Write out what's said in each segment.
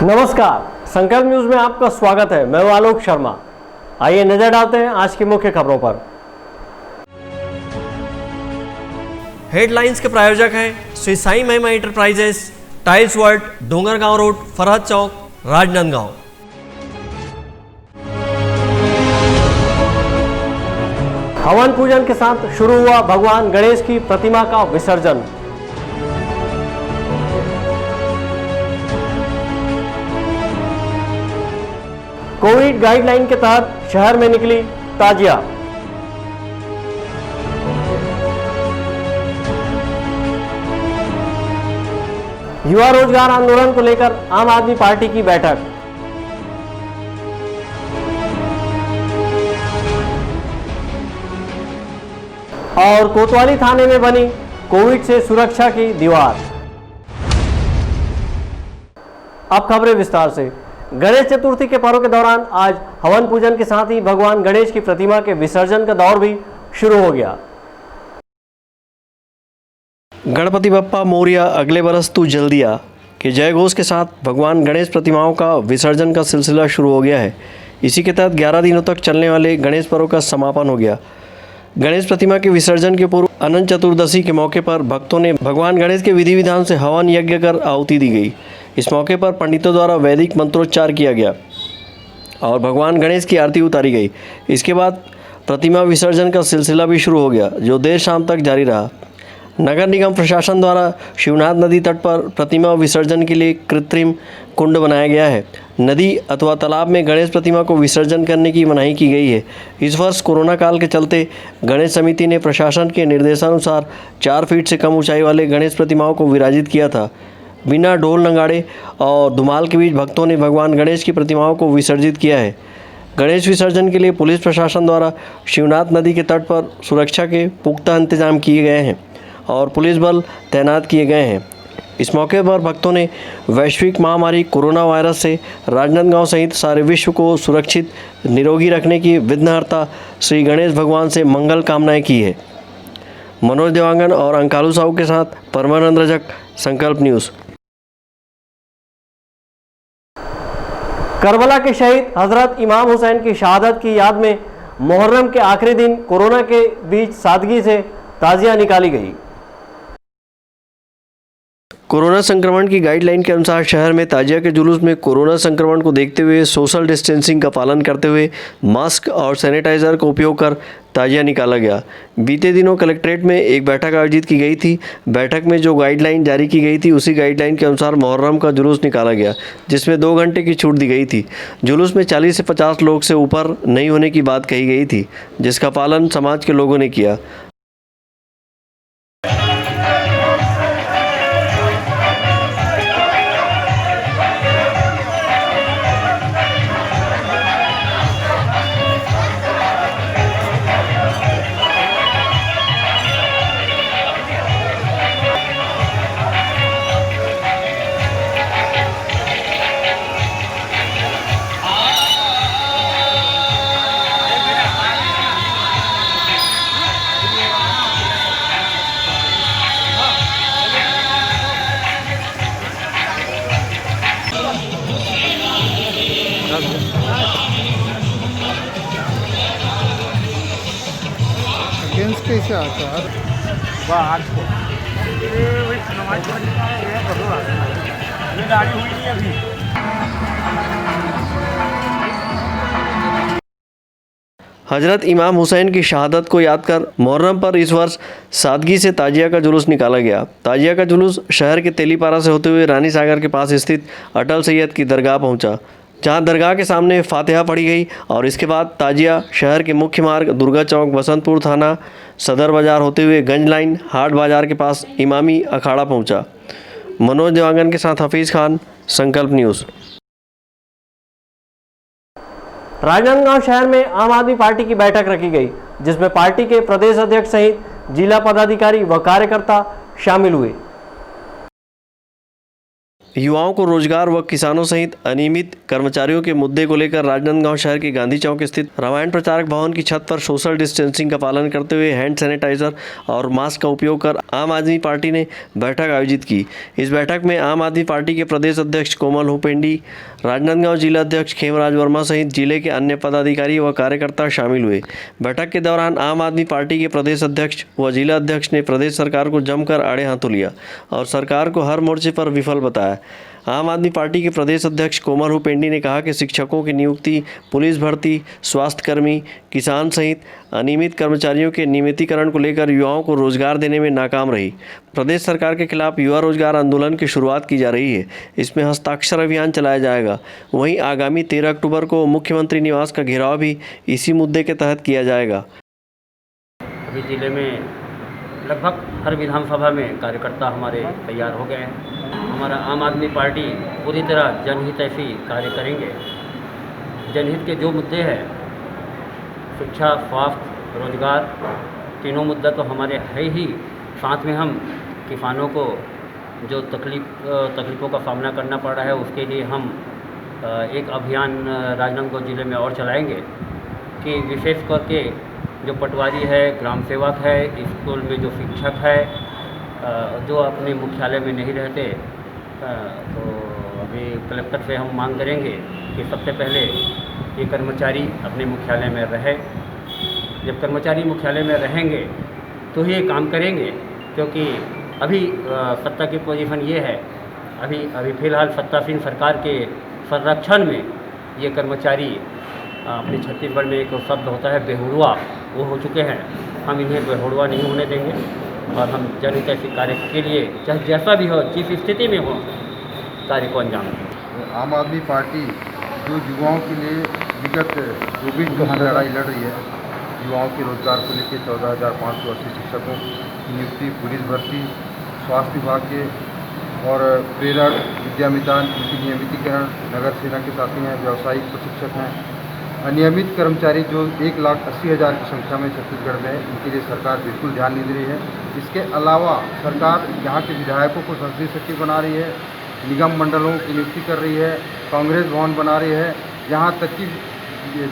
नमस्कार, संकल्प न्यूज में आपका स्वागत है। मैं हूं आलोक शर्मा। आइए नजर डालते हैं आज की मुख्य खबरों पर। हेडलाइंस के प्रायोजक हैं Shri Sai Mahima enterprises, tiles world, Dongargaon road, Farhad Chowk, Rajnandgaon. हवन पूजन के साथ शुरू हुआ भगवान गणेश की प्रतिमा का विसर्जन। कोविड गाइडलाइन के तहत शहर में निकली ताजिया। युवा रोजगार आंदोलन को लेकर आम आदमी पार्टी की बैठक। और कोतवाली थाने में बनी कोविड से सुरक्षा की दीवार। अब खबरें विस्तार से। गणेश चतुर्थी के पर्व के दौरान आज हवन पूजन के साथ ही भगवान गणेश की प्रतिमा के विसर्जन का दौर भी शुरू हो गया। गणपति बप्पा मोरिया, अगले बरस तू जल्दी आ के जय घोष के साथ भगवान गणेश प्रतिमाओं का विसर्जन का सिलसिला शुरू हो गया है। इसी के तहत 11 दिनों तक चलने वाले गणेश पर्व का समापन हो गया। गणेश प्रतिमा के विसर्जन के पूर्व अनंत चतुर्दशी के मौके पर भक्तों ने भगवान गणेश के विधि विधान से हवन यज्ञ कर आहुति दी गई। इस मौके पर पंडितों द्वारा वैदिक मंत्रोच्चार किया गया और भगवान गणेश की आरती उतारी गई। इसके बाद प्रतिमा विसर्जन का सिलसिला भी शुरू हो गया, जो देर शाम तक जारी रहा। नगर निगम प्रशासन द्वारा शिवनाथ नदी तट पर प्रतिमा विसर्जन के लिए कृत्रिम कुंड बनाया गया है। नदी अथवा तालाब में गणेश प्रतिमा को विसर्जन करने की मनाही की गई है। इस वर्ष कोरोना काल के चलते गणेश समिति ने प्रशासन के निर्देशानुसार 4 फीट से कम ऊंचाई वाले गणेश प्रतिमाओं को विराजित किया था। बिना ढोल नगाड़े और धुमाल के बीच भक्तों ने भगवान गणेश की प्रतिमाओं को विसर्जित किया है। गणेश विसर्जन के लिए पुलिस प्रशासन द्वारा शिवनाथ नदी के तट पर सुरक्षा के पुख्ता इंतजाम किए गए हैं और पुलिस बल तैनात किए गए हैं। इस मौके पर भक्तों ने वैश्विक महामारी कोरोना वायरस से राजनांदगांव सहित सारे विश्व को सुरक्षित निरोगी रखने की विघ्नहर्ता श्री गणेश भगवान से मंगल कामनाएं की है। मनोज देवांगन और अंकालू साहू के साथ परमानंद रजक, संकल्प न्यूज़। करबला के शहीद हजरत इमाम हुसैन की शहादत की याद में मुहर्रम के आखिरी दिन कोरोना के बीच सादगी से ताजिया निकाली गई। कोरोना संक्रमण की गाइडलाइन के अनुसार शहर में ताजिया के जुलूस में कोरोना संक्रमण को देखते हुए सोशल डिस्टेंसिंग का पालन करते हुए मास्क और सैनिटाइजर का उपयोग कर ताजिया निकाला गया। बीते दिनों कलेक्ट्रेट में एक बैठक आयोजित की गई थी। बैठक में जो गाइडलाइन जारी की गई थी उसी गाइडलाइन के अनुसार मुहर्रम का जुलूस निकाला गया, जिसमें 2 घंटे की छूट दी गई थी। जुलूस में 40 से 50 लोग से ऊपर नहीं होने की बात कही गई थी, जिसका पालन समाज के लोगों ने किया। कैसे आता है बाहर को ये गाड़ी हुई नहीं अभी। हजरत इमाम हुसैन की शहादत को याद कर मुहर्रम पर इस वर्ष सादगी से ताजिया का जुलूस निकाला गया। ताजिया का जुलूस शहर के तेलीपारा से होते हुए रानी सागर के पास स्थित अटल सैयद की दरगाह पहुंचा, जहां दरगाह के सामने फातिहा पढ़ी गई और इसके बाद ताजिया शहर के मुख्य मार्ग दुर्गा चौक, बसंतपुर थाना, सदर बाजार होते हुए गंज लाइन, हाट बाजार के पास इमामी अखाड़ा पहुंचा। मनोज देवांगन के साथ हफीज़ खान, संकल्प न्यूज़। राजनांदगांव शहर में आम आदमी पार्टी की बैठक रखी गई, जिसमें पार्टी के प्रदेश अध्यक्ष सहित जिला पदाधिकारी व कार्यकर्ता शामिल हुए। युवाओं को रोजगार व किसानों सहित अनियमित कर्मचारियों के मुद्दे को लेकर राजनांदगांव शहर के गांधी चौक स्थित रामायण प्रचारक भवन की छत पर सोशल डिस्टेंसिंग का पालन करते हुए हैंड सैनिटाइजर और मास्क का उपयोग कर आम आदमी पार्टी ने बैठक आयोजित की। इस बैठक में आम आदमी पार्टी के प्रदेश अध्यक्ष कोमल हुपेंडी, राजनांदगांव जिला अध्यक्ष खेमराज वर्मा सहित जिले के अन्य पदाधिकारी व कार्यकर्ता शामिल हुए। बैठक के दौरान आम आदमी पार्टी के प्रदेश अध्यक्ष व जिला अध्यक्ष ने प्रदेश सरकार को जमकर आड़े हाथों लिया और सरकार को हर मोर्चे पर विफल बताया। आम आदमी पार्टी के प्रदेश अध्यक्ष कोमल हुपेंडी ने कहा कि शिक्षकों की नियुक्ति, पुलिस भर्ती, स्वास्थ्यकर्मी, किसान सहित अनियमित कर्मचारियों के नियमितीकरण को लेकर युवाओं को रोजगार देने में नाकाम रही। प्रदेश सरकार के खिलाफ युवा रोजगार आंदोलन की शुरुआत की जा रही है। इसमें हस्ताक्षर अभियान चलाया जाएगा। वहीं आगामी 13 अक्टूबर को मुख्यमंत्री निवास का घेराव भी इसी मुद्दे के तहत किया जाएगा। अभी जिले में लगभग हर विधानसभा में कार्यकर्ता हमारे तैयार हो गए हैं। हमारा आम आदमी पार्टी पूरी तरह जनहित ऐसी कार्य करेंगे। जनहित के जो मुद्दे हैं, शिक्षा, स्वास्थ्य, रोजगार, तीनों मुद्दा तो हमारे है ही। साथ में हम किसानों को जो तकलीफ़ों का सामना करना पड़ रहा है, उसके लिए हम एक अभियान राजनांदगांव जिले में और चलाएंगे कि विशेष करके जो पटवारी है, ग्राम सेवक है, स्कूल में जो शिक्षक है, जो अपने मुख्यालय में नहीं रहते, तो अभी कलेक्टर से हम मांग करेंगे कि सबसे पहले ये कर्मचारी अपने मुख्यालय में रहे। जब कर्मचारी मुख्यालय में रहेंगे तो ही ये काम करेंगे, क्योंकि अभी सत्ता की पोजीशन ये है, अभी फ़िलहाल सत्तासीन सरकार के संरक्षण में ये कर्मचारी अपने छत्तीसगढ़ में एक शब्द होता है बेहुड़वा, वो हो चुके हैं। हम इन्हें बेहुड़वा नहीं होने देंगे और हम जनहित ऐसी कार्य के लिए चाहे जैसा भी हो, जिस स्थिति में हो, कार्य को अंजाम दें। आम आदमी पार्टी जो युवाओं के लिए विगत 24 घंटे लड़ाई लड़ रही है, युवाओं के रोजगार को लेकर 14,580 शिक्षकों की नियुक्ति, पुलिस भर्ती, स्वास्थ्य विभाग के और प्रेरक, विद्यामितान, उनकी नियमितीकरण, नगर सेना के साथी हैं, व्यावसायिक प्रशिक्षक हैं, अनियमित कर्मचारी जो 1,80,000 की संख्या में छत्तीसगढ़ में है, इनके लिए सरकार बिल्कुल ध्यान नहीं दे रही है। इसके अलावा सरकार यहाँ के विधायकों को संसदीय सचिव बना रही है, निगम मंडलों की नियुक्ति कर रही है, कांग्रेस भवन बना रही है, यहाँ तक कि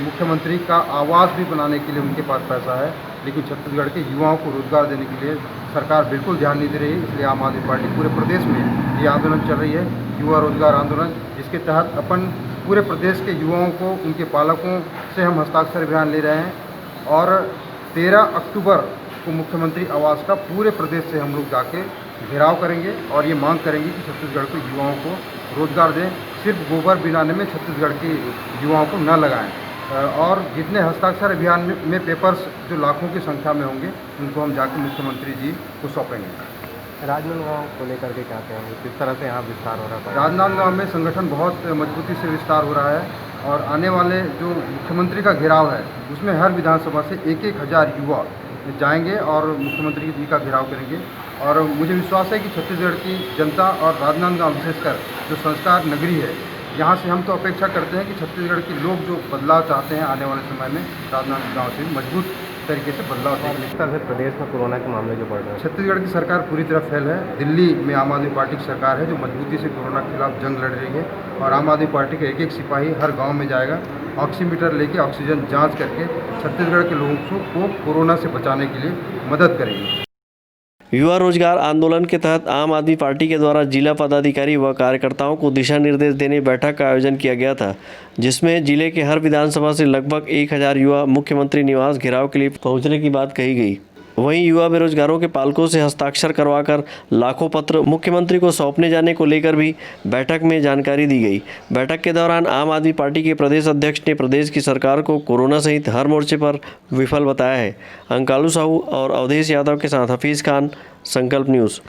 मुख्यमंत्री का आवास भी बनाने के लिए उनके पास पैसा है, लेकिन छत्तीसगढ़ के युवाओं को रोजगार देने के लिए सरकार बिल्कुल ध्यान नहीं दे रही है। इसलिए आम आदमी पार्टी पूरे प्रदेश में ये आंदोलन चल रही है, युवा रोजगार आंदोलन, जिसके तहत अपन पूरे प्रदेश के युवाओं को, उनके पालकों से हम हस्ताक्षर अभियान ले रहे हैं और 13 अक्टूबर को मुख्यमंत्री आवास का पूरे प्रदेश से हम लोग जाके घेराव करेंगे और ये मांग करेंगे कि छत्तीसगढ़ के युवाओं को रोजगार दें। सिर्फ गोबर बिनाने में छत्तीसगढ़ के युवाओं को न लगाएं और जितने हस्ताक्षर अभियान में पेपर्स जो लाखों की संख्या में होंगे, उनको हम जाके मुख्यमंत्री जी को सौंपेंगे। राजनांदगांव को लेकर के क्या कहेंगे, किस तरह से यहाँ विस्तार हो रहा है? राजनांदगांव में संगठन बहुत मजबूती से विस्तार हो रहा है और आने वाले जो मुख्यमंत्री का घेराव है, उसमें हर विधानसभा से 1,000 युवा जाएंगे और मुख्यमंत्री जी का घेराव करेंगे। और मुझे विश्वास है कि छत्तीसगढ़ की जनता और राजनांदगांव विशेषकर जो संस्कार नगरी है, यहाँ से हम तो अपेक्षा करते हैं कि छत्तीसगढ़ के लोग जो बदलाव चाहते हैं आने वाले समय में, राजनांदगांव से मजबूत तरीके से बदलाव चाहते हैं। से प्रदेश में कोरोना के मामले जो बढ़ रहे हैं, छत्तीसगढ़ की सरकार पूरी तरह फेल है। दिल्ली में आम आदमी पार्टी की सरकार है जो मजबूती से कोरोना के खिलाफ जंग लड़ रही है और आम आदमी पार्टी का एक सिपाही हर गांव में जाएगा, ऑक्सीमीटर लेके ऑक्सीजन जांच करके छत्तीसगढ़ के लोगों को कोरोना से बचाने के लिए मदद करेगी। युवा रोजगार आंदोलन के तहत आम आदमी पार्टी के द्वारा जिला पदाधिकारी व कार्यकर्ताओं को दिशा निर्देश देने बैठक का आयोजन किया गया था, जिसमें जिले के हर विधानसभा से लगभग 1,000 युवा मुख्यमंत्री निवास घेराव के लिए पहुंचने की बात कही गई। वहीं युवा बेरोजगारों के पालकों से हस्ताक्षर करवाकर लाखों पत्र मुख्यमंत्री को सौंपने जाने को लेकर भी बैठक में जानकारी दी गई। बैठक के दौरान आम आदमी पार्टी के प्रदेश अध्यक्ष ने प्रदेश की सरकार को कोरोना सहित हर मोर्चे पर विफल बताया है। अंकालू साहू और अवधेश यादव के साथ हफीज खान, संकल्प न्यूज़।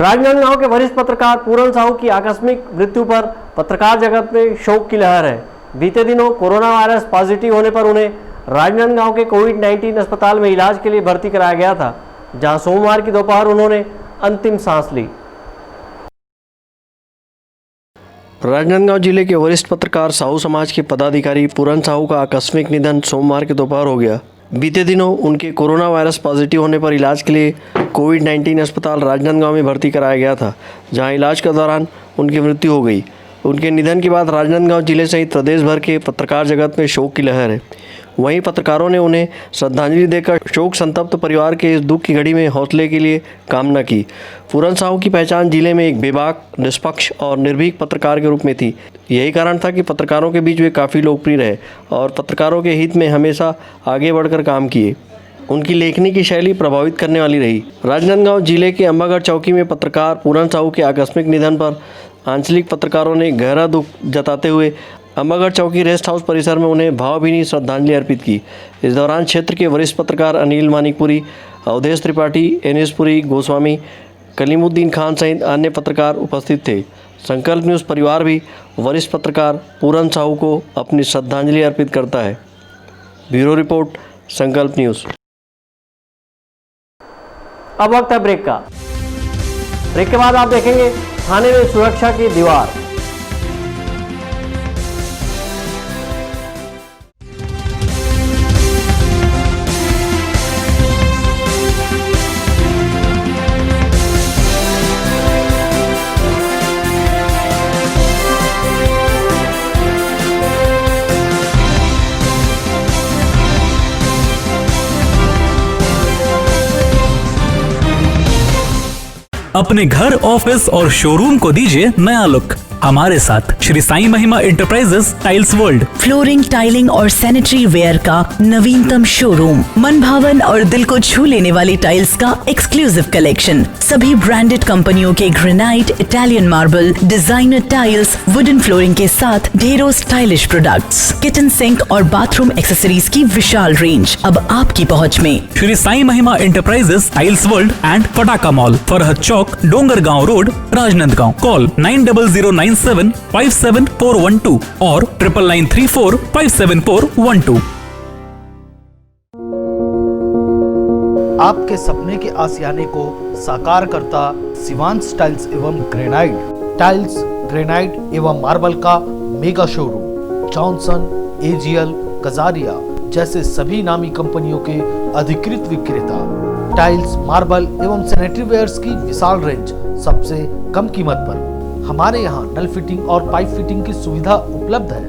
राजनांदगांव के वरिष्ठ पत्रकार पूरन साहू की आकस्मिक मृत्यु पर पत्रकार जगत में शोक की लहर है। बीते दिनों कोरोना वायरस पॉजिटिव होने पर उन्हें राजनांदगांव के कोविड-19 अस्पताल में इलाज के लिए भर्ती कराया गया था, जहां सोमवार की दोपहर उन्होंने अंतिम सांस ली। राजनांदगांव जिले के वरिष्ठ पत्रकार साहू समाज के पदाधिकारी पूरन साहू का आकस्मिक निधन सोमवार की दोपहर हो गया। बीते दिनों उनके कोरोना वायरस पॉजिटिव होने पर इलाज के लिए कोविड-19 अस्पताल राजनांदगांव में भर्ती कराया गया था, जहां इलाज के दौरान उनकी मृत्यु हो गई। उनके निधन के बाद राजनांदगांव जिले सहित प्रदेश भर के पत्रकार जगत में शोक की लहर है। वहीं पत्रकारों ने उन्हें श्रद्धांजलि देकर शोक संतप्त परिवार के इस दुख की घड़ी में हौसले के लिए कामना की। पूरन साहू की पहचान जिले में एक बेबाक, निष्पक्ष और निर्भीक पत्रकार के रूप में थी। यही कारण था कि पत्रकारों के बीच वे काफ़ी लोकप्रिय रहे और पत्रकारों के हित में हमेशा आगे बढ़कर काम किए। उनकी लेखनी की शैली प्रभावित करने वाली रही। राजनांदगांव जिले के अंबागढ़ चौकी में पत्रकार पूरन साहू के आकस्मिक निधन पर आंचलिक पत्रकारों ने गहरा दुख जताते हुए अंबागढ़ चौकी रेस्ट हाउस परिसर में उन्हें भावभीनी श्रद्धांजलि अर्पित की। इस दौरान क्षेत्र के वरिष्ठ पत्रकार अनिल मानिकपुरी, अवधेश त्रिपाठी, एनएस पुरी, गोस्वामी, कलीमुद्दीन खान सहित अन्य पत्रकार उपस्थित थे। संकल्प न्यूज़ परिवार भी वरिष्ठ पत्रकार पूरन साहू को अपनी श्रद्धांजलि अर्पित करता है। ब्यूरो रिपोर्ट, संकल्प न्यूज़। अब वक्त है ब्रेक का। ब्रेक के बाद आप देखेंगे थाने में सुरक्षा की दीवार। अपने घर, ऑफिस और शोरूम को दीजिए नया लुक हमारे साथ श्री साईं महिमा enterprises tiles world. Flooring, tiling और सैनिटरी वेयर का नवीनतम शोरूम, मन भावन और दिल को छू लेने वाली टाइल्स का एक्सक्लूसिव कलेक्शन, सभी ब्रांडेड कंपनियों के granite, Italian marble, designer tiles, wooden flooring के साथ ढेरों स्टाइलिश प्रोडक्ट्स, किचन सिंक और बाथरूम एक्सेसरीज की विशाल रेंज अब आपकी पहुंच में। श्री साईं महिमा एंटरप्राइजेस टाइल्स वर्ल्ड एंड फटाका मॉल, फरहद चौक, डोंगरगांव रोड, राजनांदगांव। कॉल 9009757412 और 9994574412। आपके सपने के आशियाने को साकार करता शिवांश टाइल्स एवं ग्रेनाइट। टाइल्स, ग्रेनाइट एवं मार्बल का mega showroom. Johnson, AGL, Kajaria जैसे सभी नामी कंपनियों के अधिकृत विक्रेता। टाइल्स, मार्बल एवं सैनिटरी वेयर्स की विशाल रेंज सबसे कम कीमत पर। हमारे यहाँ नल फिटिंग और पाइप फिटिंग की सुविधा उपलब्ध है।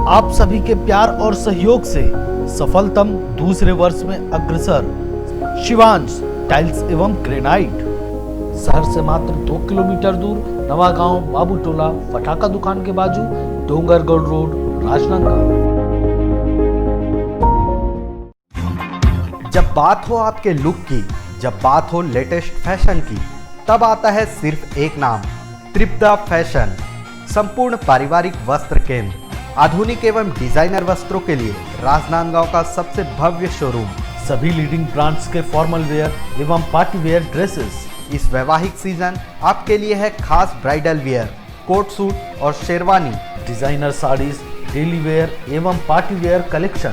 आप सभी के प्यार और सहयोग से सफलतम दूसरे वर्ष में अग्रसर शिवांश टाइल्स एवं ग्रेनाइट। शहर से मात्र 2 किलोमीटर दूर, नवागांव बाबू टोला फटाका दुकान के बाजू, डोंगरगढ़ रोड, राजनांदगांव। जब बात हो आपके लुक की, जब बात हो लेटेस्ट फैशन की, तब आता है सिर्फ एक नाम, त्रिपदा फैशन। संपूर्ण पारिवारिक वस्त्र केंद्र, आधुनिक एवं डिजाइनर वस्त्रों के लिए राजनांदगांव का सबसे भव्य शोरूम। सभी लीडिंग ब्रांड्स के फॉर्मल वेयर एवं पार्टी वेयर ड्रेसेस। इस वैवाहिक सीजन आपके लिए है खास ब्राइडल वेयर, कोट सूट और sherwani, designer saris, daily wear एवं party wear collection,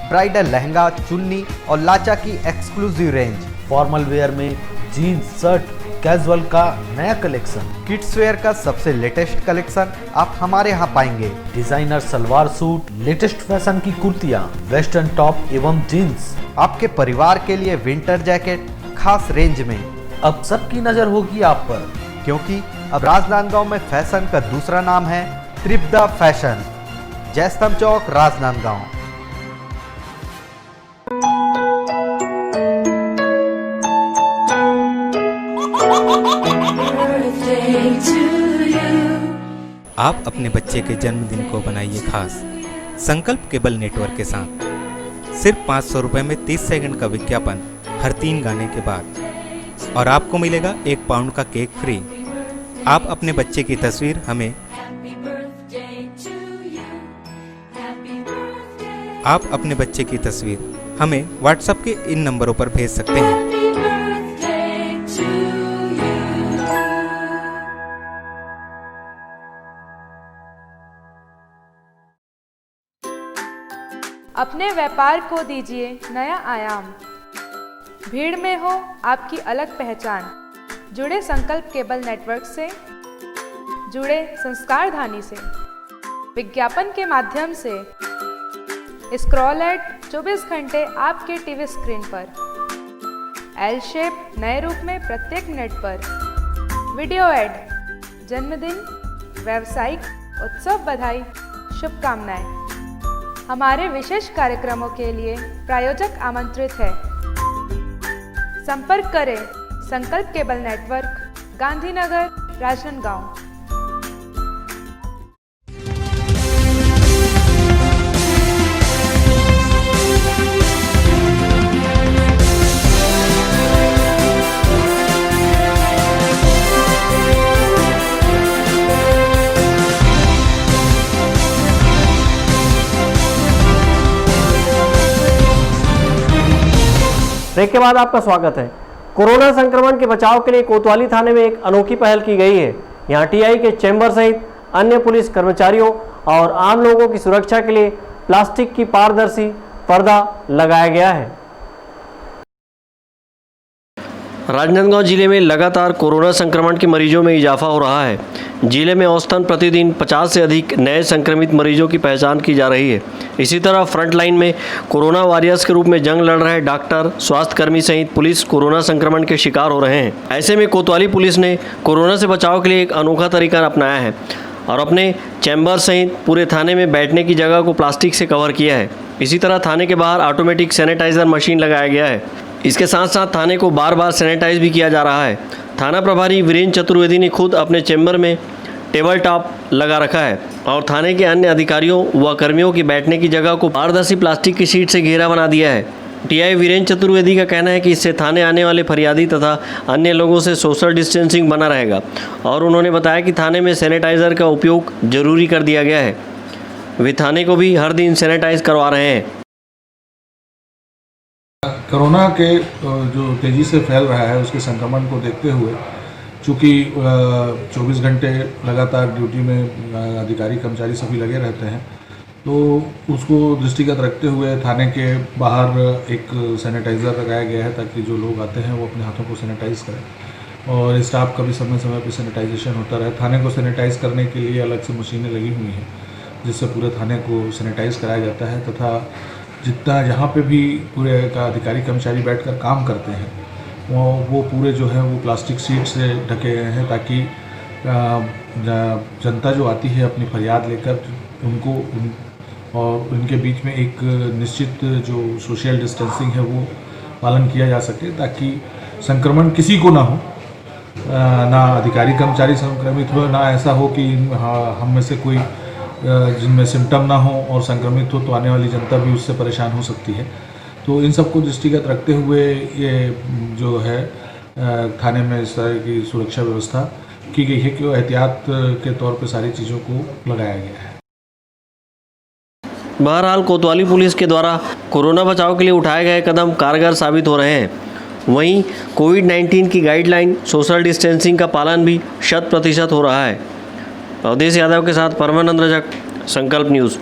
bridal lehenga, चुन्नी और लाचा की एक्सक्लूसिव रेंज, फॉर्मल वेयर में जीन्स, शर्ट, कैजुअल का नया कलेक्शन, किड्स वेयर का सबसे लेटेस्ट कलेक्शन आप हमारे यहाँ पाएंगे। Designer salwar suit, latest fashion की कुर्तियाँ, वेस्टर्न टॉप एवं जीन्स। आपके परिवार के लिए विंटर जैकेट खास रेंज में। अब सबकी नजर होगी आप पर, क्योंकि अब राजनांदगांव में फैशन का दूसरा नाम है त्रिपदा फैशन। जयस्तंभ चौक, राजनांदगांव। आप अपने बच्चे के जन्मदिन को बनाइए खास संकल्प केबल नेटवर्क के साथ। सिर्फ 500 रुपये में 30 सेकंड का विज्ञापन हर 3 गाने के बाद, और आपको मिलेगा 1 पाउंड का केक फ्री। आप अपने बच्चे की तस्वीर हमें व्हाट्सएप के इन नंबरों पर भेज सकते हैं। अपने व्यापार को दीजिए नया आयाम। भीड़ में हो आपकी अलग पहचान। जुड़े संकल्प केबल नेटवर्क से, जुड़े संस्कारधानी से। विज्ञापन के माध्यम से स्क्रॉल एड, 24 घंटे आपके टीवी स्क्रीन पर। एल शेप नए रूप में प्रत्येक मिनट पर। वीडियो ऐड, जन्मदिन, व्यावसायिक, उत्सव बधाई, शुभकामनाएं। हमारे विशेष कार्यक्रमों के लिए प्रायोजक आमंत्रित है। संपर्क करें Sankalp cable network, Gandhinagar, Rajnandgaon. Break के बाद आपका स्वागत है। कोरोना संक्रमण के बचाव के लिए कोतवाली थाने में एक अनोखी पहल की गई है। यहाँ टीआई के चैम्बर सहित अन्य पुलिस कर्मचारियों और आम लोगों की सुरक्षा के लिए प्लास्टिक की पारदर्शी पर्दा लगाया गया है। राजनांदगांव जिले में लगातार कोरोना संक्रमण के मरीजों में इजाफा हो रहा है। जिले में औसतन प्रतिदिन 50 से अधिक नए संक्रमित मरीजों की पहचान की जा रही है। इसी तरह फ्रंट लाइन में कोरोना वॉरियर्स के रूप में जंग लड़ रहे डॉक्टर, स्वास्थ्यकर्मी सहित पुलिस कोरोना संक्रमण के शिकार हो रहे हैं। ऐसे में कोतवाली पुलिस ने कोरोना से बचाव के लिए एक अनोखा तरीका अपनाया है और अपने चैम्बर सहित पूरे थाने में बैठने की जगह को प्लास्टिक से कवर किया है। इसी तरह थाने के बाहर ऑटोमेटिक सैनिटाइजर मशीन लगाया गया है। इसके साथ साथ थाने को बार बार सैनिटाइज भी किया जा रहा है। थाना प्रभारी वीरेंद्र चतुर्वेदी ने खुद अपने चैम्बर में टेबल टॉप लगा रखा है और थाने के अन्य अधिकारियों व कर्मियों की बैठने की जगह को पारदर्शी प्लास्टिक की शीट से घेरा बना दिया है। टीआई वीरेंद्र चतुर्वेदी का कहना है कि इससे थाने आने वाले फरियादी तथा अन्य लोगों से सोशल डिस्टेंसिंग बना रहेगा और उन्होंने बताया कि थाने में सैनिटाइजर का उपयोग जरूरी कर दिया गया है। वे थाने को भी हर दिन सैनिटाइज करवा रहे हैं। कोरोना के जो तेज़ी से फैल रहा है उसके संक्रमण को देखते हुए, चूँकि 24 घंटे लगातार ड्यूटी में अधिकारी कर्मचारी सभी लगे रहते हैं, तो उसको दृष्टिगत रखते हुए थाने के बाहर एक सैनिटाइज़र लगाया गया है ताकि जो लोग आते हैं वो अपने हाथों को सैनिटाइज़ करें और स्टाफ का भी समय समय पर सैनिटाइजेशन होता रहे। थाने को सैनिटाइज़ करने के लिए अलग से मशीनें लगी हुई हैं जिससे पूरे थाने को सैनिटाइज़ कराया जाता है तथा जितना जहाँ पे भी पूरे का अधिकारी कर्मचारी बैठकर काम करते हैं वो पूरे जो है वो प्लास्टिक शीट से ढके गए हैं ताकि जनता जो आती है अपनी फरियाद लेकर उनको और उनके बीच में एक निश्चित जो सोशल डिस्टेंसिंग है वो पालन किया जा सके ताकि संक्रमण किसी को ना हो, ना अधिकारी कर्मचारी संक्रमित हो, ना ऐसा हो कि हम में से कोई जिनमें सिम्टम ना हो और संक्रमित हो तो आने वाली जनता भी उससे परेशान हो सकती है। तो इन सबको दृष्टिगत रखते हुए ये जो है थाने में इस तरह की सुरक्षा व्यवस्था की गई है कि एहतियात के तौर पे सारी चीज़ों को लगाया गया है। बहरहाल कोतवाली पुलिस के द्वारा कोरोना बचाव के लिए उठाए गए कदम कारगर साबित हो रहे हैं। वहीं कोविड-19 की गाइडलाइन सोशल डिस्टेंसिंग का पालन भी 100% हो रहा है। अवधेश यादव के साथ परमानंद रजक, संकल्प न्यूज़।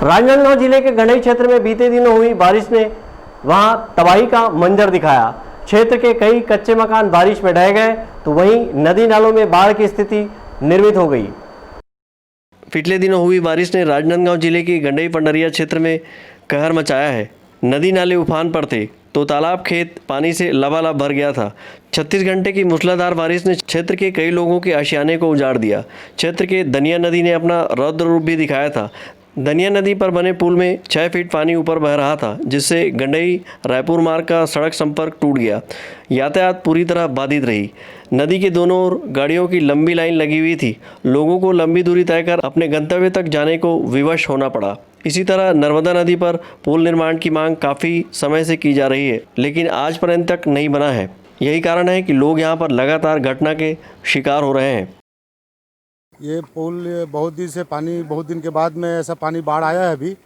राजनांदगांव जिले के गंडई क्षेत्र में बीते दिनों हुई बारिश ने वहां तबाही का मंजर दिखाया। क्षेत्र के कई कच्चे मकान बारिश में ढह गए तो वहीं नदी नालों में बाढ़ की स्थिति निर्मित हो गई। पिछले दिनों हुई बारिश ने राजनांदगांव जिले के गंडई पंडरिया क्षेत्र में कहर मचाया है। नदी नाले उफान पर थे तो तालाब खेत पानी से लबालब भर गया था। 36 घंटे की मूसलाधार बारिश ने क्षेत्र के कई लोगों के आशियाने को उजाड़ दिया। क्षेत्र के दनिया नदी ने अपना रौद्र रूप भी दिखाया था। दनिया नदी पर बने पुल में 6 फीट पानी ऊपर बह रहा था जिससे गंडई रायपुर मार्ग का सड़क संपर्क टूट गया। यातायात पूरी तरह बाधित रही। नदी के दोनों ओर गाड़ियों की लंबी लाइन लगी हुई थी। लोगों को लंबी दूरी तय कर अपने गंतव्य तक जाने को विवश होना पड़ा। इसी तरह नर्मदा नदी पर पुल निर्माण की मांग काफ़ी समय से की जा रही है लेकिन आज पर्यंत तक नहीं बना है। यही कारण है कि लोग यहां पर लगातार घटना के शिकार हो रहे हैं। ये पुल बहुत दिन के बाद में ऐसा पानी बाढ़ आया है अभी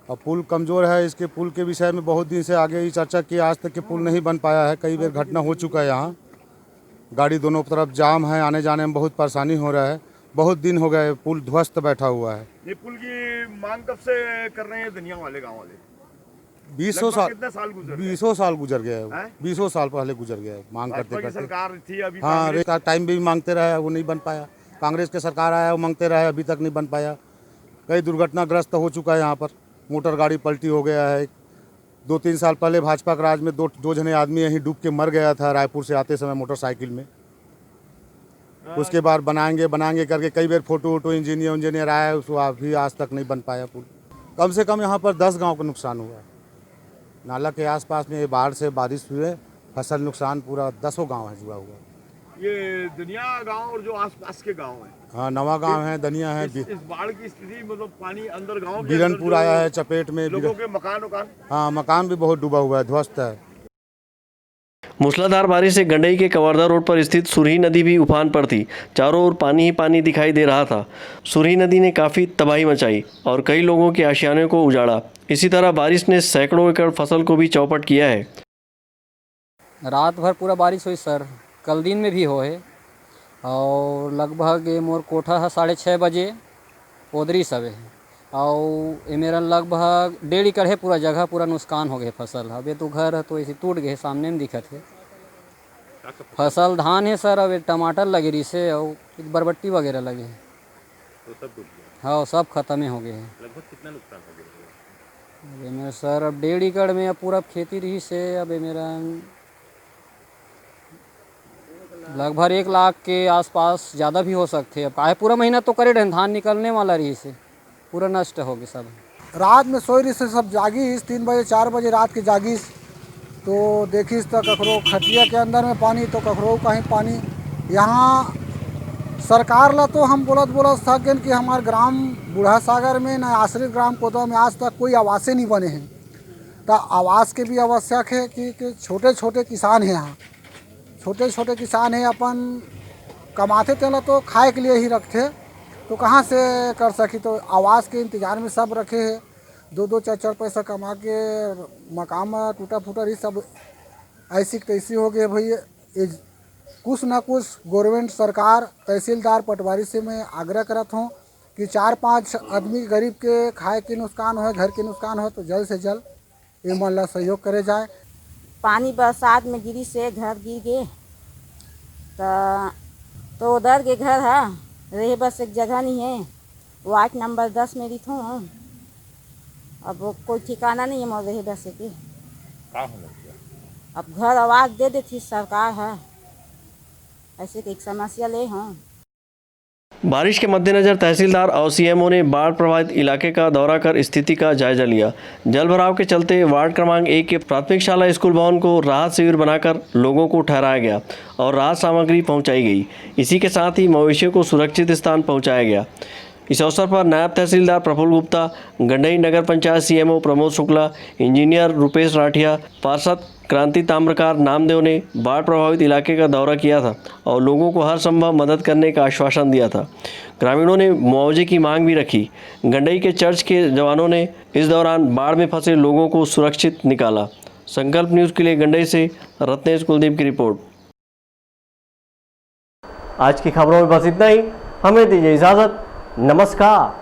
और पुल कमज़ोर है। इसके पुल के विषय में बहुत दिन से आगे ही चर्चा की, आज तक के पुल नहीं बन पाया है। कई बार घटना हो चुका है। यहाँ गाड़ी दोनों तरफ जाम है, आने जाने में बहुत परेशानी हो रहा है। बहुत दिन हो गए पुल ध्वस्त बैठा हुआ है। ये पुल की मांग कब से कर रहे हैं दुनिया वाले, गाँव वाले? 20 साल गुजर गए। 20 साल पहले गुजर गए मांग करते करते। सरकार थी अभी, टाइम भी मांगते रहे, वो नहीं बन पाया। कांग्रेस के सरकार आया, वो मांगते रहे, अभी तक नहीं बन पाया। कई दुर्घटनाग्रस्त हो चुका है यहाँ पर, मोटर गाड़ी पलटी हो गया है। 2-3 साल पहले भाजपा के राज में दो जने आदमी यहीं डूब के मर गया था रायपुर से आते समय मोटरसाइकिल में। उसके बाद बनाएंगे करके कई बार फोटो इंजीनियर आया, उसको अभी आज तक नहीं बन पाया पुल। कम से कम यहाँ पर 10 गांव का नुकसान हुआ है। नाला के आसपास में बाढ़ से बारिश हुए, फसल नुकसान पूरा 10 गांव है जुड़ा हुआ। ये दुनिया गांव और जो आसपास के गांव हैं, हाँ, नवा गांव है, दनिया है। इस बाढ़ की स्थिति मतलब पानी अंदर गांव के बीरनपुर आया है चपेट में, लोगों के मकान हाँ, मकान भी बहुत डूबा हुआ है, ध्वस्त है। मूसलाधार बारिश से गंडई के कवर्धा रोड पर स्थित सुरही नदी भी उफान पर थी। चारों ओर पानी ही पानी दिखाई दे रहा था। सुरही नदी ने काफ़ी तबाही मचाई और कई लोगों के आशियाने को उजाड़ा। इसी तरह बारिश ने सैकड़ों एकड़ फसल को भी चौपट किया है। रात भर पूरा बारिश हुई सर, कल दिन में भी हो है। और लगभग ये मोर कोठा है 6:30 बजे ओदरी सब है। और ये मेरा लगभग 1.5 एकड़ है, पूरा जगह पूरा नुकसान हो गए फसल। अबे तो घर है तो ऐसे टूट गए, सामने में दिखत है। फसल धान है सर, अब टमाटर लगे रही से और बरबट्टी वगैरह लगे हैं तो सब डूब गया। हाँ, सब खत्म हो गए हैं। लगभग कितना नुकसान हो गया? अबे मेरा सर अब 1.5 एकड़ में अब पूरा खेती रही से अब मेरा लगभग 1 लाख के आसपास ज़्यादा भी हो सकते हैं। अब पूरा महीना तो करे धान निकलने वाला रही से पूरा नष्ट हो गया सब। रात में सोई रही से सब जागीस, 3 बजे 4 बजे रात के जागीस तो देखीस तो ककरो खटिया के अंदर में पानी तो ककरो कहीं पानी। यहाँ सरकार ला तो हम बोलत थक गए कि हमारे ग्राम बूढ़ा सागर में न आश्रित ग्राम कोतवा में आज तक कोई आवासें नहीं बने हैं। तो आवास के भी आवश्यक है कि छोटे छोटे किसान हैं यहाँ, छोटे किसान हैं, अपन कमाते तेला तो खाए के लिए ही रखते, तो कहाँ से कर सकी। तो आवास के इंतजार में सब रखे हैं, 2-2 4-4 पैसा कमा के मकान में टूटा फूटा ही सब ऐसी तैसी हो गए। भैया ये कुछ ना कुछ गवर्नमेंट सरकार तहसीलदार पटवारी से मैं आग्रह करता हूँ कि 4-5 आदमी गरीब के खाए के नुकसान हो, घर के नुकसान हो तो जल्द से जल्द ये मन ला सहयोग करे जाए। पानी बरसात में गिरी से घर गिर गए तो उधर के घर है रहे, बस एक जगह नहीं है। वार्ड नंबर 10 में रहता हूँ। अब वो कोई ठिकाना नहीं है मोर रहे बस के। अब घर आवाज़ दे देती सरकार है, ऐसे एक समस्या ले हूँ। बारिश के मद्देनजर तहसीलदार और सीएमओ ने बाढ़ प्रभावित इलाके का दौरा कर स्थिति का जायजा लिया। जल भराव के चलते वार्ड क्रमांक 1 के प्राथमिक शाला स्कूल भवन को राहत शिविर बनाकर लोगों को ठहराया गया और राहत सामग्री पहुंचाई गई। इसी के साथ ही मवेशियों को सुरक्षित स्थान पहुंचाया गया। इस अवसर पर नायब तहसीलदार प्रफुल्ल गुप्ता, गंडई नगर पंचायत सीएमओ प्रमोद शुक्ला, इंजीनियर रुपेश राठिया, पार्षद क्रांति ताम्रकार नामदेव ने बाढ़ प्रभावित इलाके का दौरा किया था और लोगों को हर संभव मदद करने का आश्वासन दिया था। ग्रामीणों ने मुआवजे की मांग भी रखी। गंडई के चर्च के जवानों ने इस दौरान बाढ़ में फंसे लोगों को सुरक्षित निकाला। संकल्प न्यूज़ के लिए गंडई से रत्नेश कुलदीप की रिपोर्ट। आज की खबरों में बस इतना ही। हमें दीजिए इजाज़त। नमस्कार।